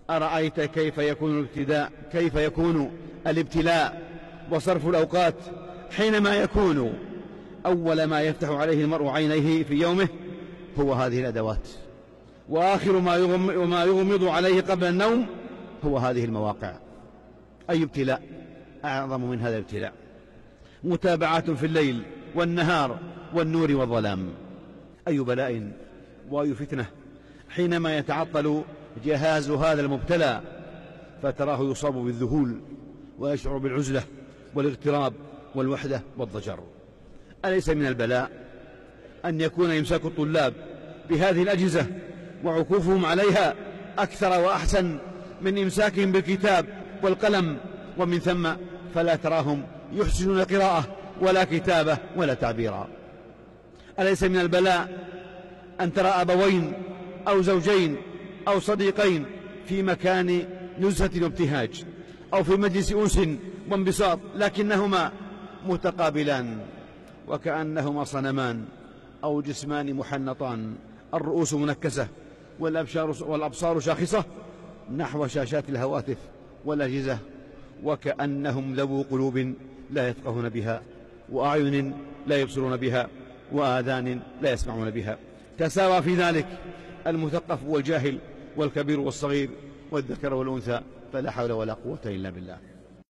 أرأيت كيف يكون الابتلاء وصرف الأوقات حينما يكون أول ما يفتح عليه المرء عينيه في يومه هو هذه الأدوات، وآخر ما يغمض عليه قبل النوم هو هذه المواقع. أي ابتلاء أعظم من هذا الابتلاء؟ متابعة في الليل والنهار والنور والظلام. أي بلاء وأي فتنة حينما يتعطل جهاز هذا المبتلى فتراه يصاب بالذهول ويشعر بالعزلة والاغتراب والوحدة والضجر. أليس من البلاء أن يكون إمساك الطلاب بهذه الأجهزة وعكوفهم عليها أكثر وأحسن من إمساكهم بالكتاب والقلم، ومن ثم فلا تراهم يحسنون قراءة ولا كتابة ولا تعبيرا. أليس من البلاء أن ترى أبوين أو زوجين أو صديقين في مكان نزهة وابتهاج أو في مجلس أنس وانبساط، لكنهما متقابلان وكأنهما صنمان أو جسمان محنطان، الرؤوس منكسة والأبصار شاخصة نحو شاشات الهواتف والأجهزة، وكأنهم ذو قلوب لا يفقهون بها، وأعين لا يبصرون بها، وآذان لا يسمعون بها. تساوى في ذلك المثقف والجاهل والكبير والصغير والذكر والأنثى، فلا حول ولا قوة إلا بالله.